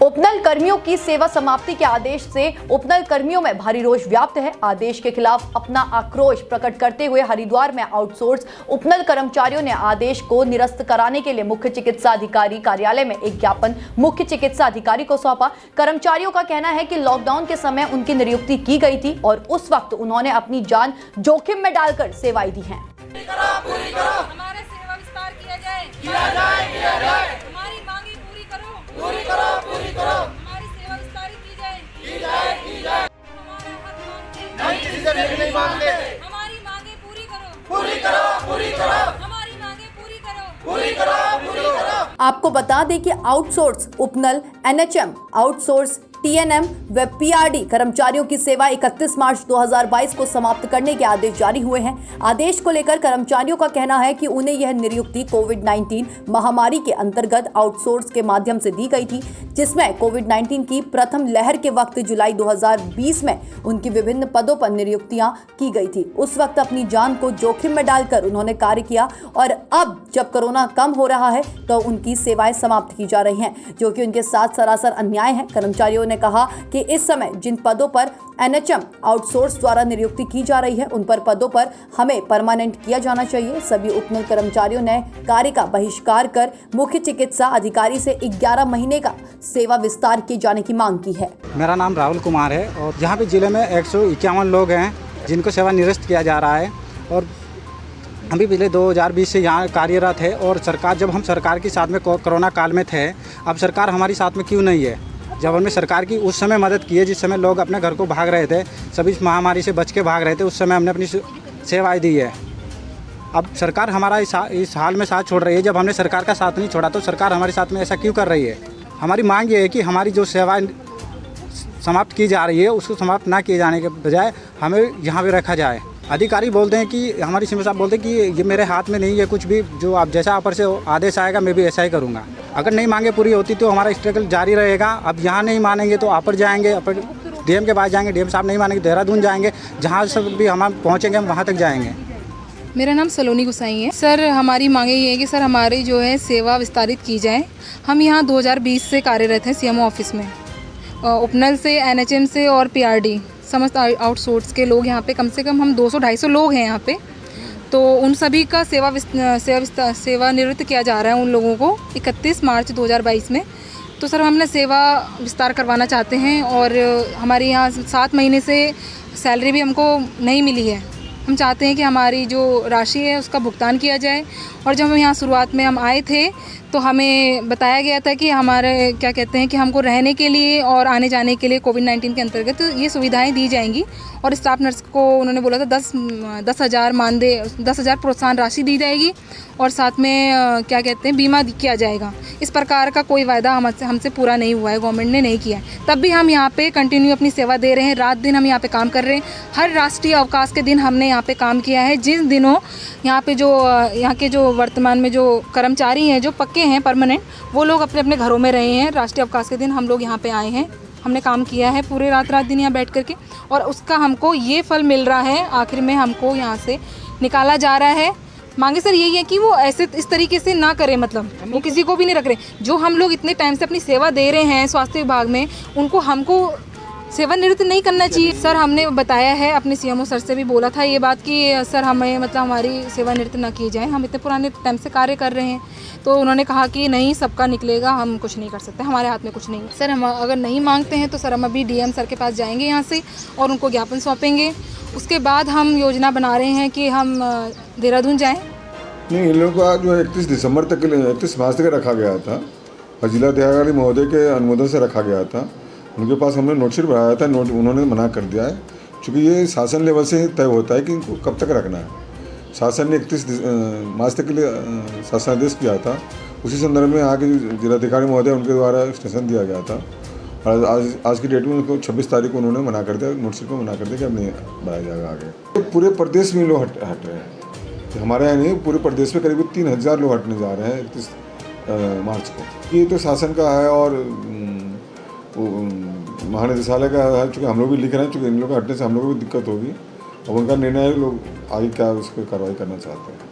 उपनल कर्मियों की सेवा समाप्ति के आदेश से उपनल कर्मियों में भारी रोष व्याप्त है। आदेश के खिलाफ अपना आक्रोश प्रकट करते हुए हरिद्वार में आउटसोर्स उपनल कर्मचारियों ने आदेश को निरस्त कराने के लिए मुख्य चिकित्सा अधिकारी कार्यालय में एक ज्ञापन मुख्य चिकित्सा अधिकारी को सौंपा। कर्मचारियों का कहना है कि लॉकडाउन के समय उनकी नियुक्ति की गई थी और उस वक्त उन्होंने अपनी जान जोखिम में डालकर सेवाएं दी हैं। हमारा सेवा विस्तार किया जाए। हमारी मांगे पूरी करो। हमारी सेवा विस्तारित की जाए। हमारा हक नहीं मांगते। हमारी मांगे पूरी करो। हमारी मांगे पूरी करो। आपको बता दें कि आउटसोर्स उपनल, एनएचएम, आउटसोर्स टीएनएम व पीआरडी कर्मचारियों की सेवा 31 मार्च 2022 को समाप्त करने के आदेश जारी हुए हैं। आदेश को लेकर कर्मचारियों का कहना है कि उन्हें यह नियुक्ति कोविड-19 महामारी के अंतर्गत आउटसोर्स के माध्यम से दी गई थी, जिसमें कोविड-19 की प्रथम लहर के वक्त जुलाई 2020 में उनकी विभिन्न पदों पर नियुक्तियां की गई थी। उस वक्त अपनी जान को जोखिम में डालकर उन्होंने कार्य किया और अब जब कोरोना कम हो रहा है तो उनकी सेवाएं समाप्त की जा रही हैं, जो कि उनके साथ सरासर अन्याय है। कर्मचारियों ने कहा कि इस समय जिन पदों पर एनएचएम आउटसोर्स द्वारा नियुक्ति की जा रही है उन पर पदों पर हमें परमानेंट किया जाना चाहिए। सभी उपनल कर्मचारियों ने कार्य का बहिष्कार कर मुख्य चिकित्सा अधिकारी से 11 महीने का सेवा विस्तार किए जाने की मांग की है। मेरा नाम राहुल कुमार है और यहाँ पे जिले में 151 लोग हैं जिनको सेवा निरस्त किया जा रहा है और हम भी पिछले 2020 से यहाँ कार्यरत है। और सरकार, जब हम सरकार के साथ में कोरोना काल में थे, अब सरकार हमारी साथ में क्यों नहीं है? जब हमने सरकार की उस समय मदद की है जिस समय लोग अपने घर को भाग रहे थे, सभी इस महामारी से बच के भाग रहे थे, उस समय हमने अपनी सेवाएं दी है। अब सरकार हमारा इस हाल में साथ छोड़ रही है। जब हमने सरकार का साथ नहीं छोड़ा तो सरकार हमारे साथ में ऐसा क्यों कर रही है? हमारी मांग ये है कि हमारी जो सेवाएं समाप्त की जा रही है उसको समाप्त ना किए जाने के बजाय हमें यहाँ पर रखा जाए। अधिकारी बोलते हैं कि हमारी सीएम साहब बोलते हैं कि ये मेरे हाथ में नहीं है कुछ भी, जो आप जैसा ऊपर से आदेश आएगा मैं भी ऐसा ही करूँगा। अगर नहीं मांगे पूरी होती तो हमारा स्ट्रगल जारी रहेगा। अब यहाँ नहीं मानेंगे तो अपर जाएंगे, अपर डीएम के पास जाएंगे, डीएम साहब नहीं मानेंगे देहरादून जाएंगे, जहाँ से भी हम पहुँचेंगे हम वहाँ तक जाएंगे। मेरा नाम सलोनी गुसाई है। सर, हमारी मांगे ये है कि सर हमारी जो है सेवा विस्तारित की जाए। हम यहाँ 2020 से कार्यरत हैं सीएमओ ऑफिस में, उपनल से, एनएचएम से और पीआरडी समस्त आउटसोर्स के लोग यहाँ पे कम से कम हम 200-250 लोग हैं यहाँ पे। तो उन सभी का सेवा निवृत्त किया जा रहा है उन लोगों को 31 मार्च 2022 में। तो सर हमने सेवा विस्तार करवाना चाहते हैं और हमारे यहाँ 7 महीने से सैलरी भी हमको नहीं मिली है। हम चाहते हैं कि हमारी जो राशि है उसका भुगतान किया जाए। और जब हम यहाँ शुरुआत में हम आए थे तो हमें बताया गया था कि हमारे क्या कहते हैं कि हमको रहने के लिए और आने जाने के लिए कोविड-19 के अंतर्गत ये सुविधाएं दी जाएंगी। और स्टाफ नर्स को उन्होंने बोला था 10,000 मानदेय, 10,000 प्रोत्साहन राशि दी जाएगी और साथ में क्या कहते हैं बीमा किया जाएगा। इस प्रकार का कोई वायदा हमसे पूरा नहीं हुआ है, गवर्नमेंट ने नहीं किया है। तब भी हम यहाँ पे कंटिन्यू अपनी सेवा दे रहे हैं। रात दिन हम यहाँ पे काम कर रहे हैं। हर राष्ट्रीय अवकाश के दिन हमने यहाँ पे काम किया है। जिन दिनों यहाँ पे यहाँ के जो वर्तमान में जो कर्मचारी हैं जो पक्के हैं परमानेंट, वो लोग अपने अपने घरों में रहे हैं। राष्ट्रीय अवकाश के दिन हम लोग यहाँ पे आए हैं, हमने काम किया है पूरे रात दिन यहाँ बैठ करके और उसका हमको ये फल मिल रहा है। आखिर में हमको यहाँ से निकाला जा रहा है। मांगे सर यही है कि वो ऐसे इस तरीके से ना करें, मतलब वो किसी को भी नहीं रख रहे। जो हम लोग इतने टाइम से अपनी सेवा दे रहे हैं स्वास्थ्य विभाग में, उनको हमको सेवानिवृत्त नहीं करना चाहिए। सर हमने बताया है, अपने सीएमओ सर से भी बोला था ये बात कि सर हमें मतलब हमारी सेवानिवृत्त ना की जाए, हम इतने पुराने टाइम से कार्य कर रहे हैं। तो उन्होंने कहा कि नहीं, सबका निकलेगा, हम कुछ नहीं कर सकते, हमारे हाथ में कुछ नहीं। सर हम अगर नहीं मांगते हैं तो सर हम अभी डीएम सर के पास जाएंगे यहाँ से और उनको ज्ञापन सौंपेंगे। उसके बाद हम योजना बना रहे हैं कि हम देहरादून जाएँ। नहीं, इन लोगों का जो 31 दिसंबर तक के लिए 31 मार्च तक रखा गया था और जिलाधिकारी महोदय के अनुमोदन से रखा गया था। उनके पास हमने नोटिस बढ़ाया था, उन्होंने मना कर दिया है, क्योंकि ये शासन लेवल से तय होता है कि इनको कब तक रखना है। शासन ने 31 मार्च तक के लिए शासनादेश किया था। उसी संदर्भ में आगे जिलाधिकारी महोदय उनके द्वारा एक्सटेंशन दिया गया था और आज की डेट में उनको 26 तारीख को उन्होंने मना कर दिया, नोटिस को मना कर दिया कि अब नहीं बढ़ाया जाएगा आगे। तो पूरे प्रदेश में लोग हट रहे हैं, हमारे यहाँ नहीं, पूरे प्रदेश में करीब 3,000 लोग हटने जा रहे हैं 31 मार्च को। ये तो शासन का है और महानिदेशालय का है, चूँकि हम लोग भी लिख रहे हैं, चूँकि इन लोगों के हटने से हम लोगों को भी दिक्कत होगी। अब उनका निर्णय लोग आगे क्या उस पर कार्रवाई करना चाहते हैं।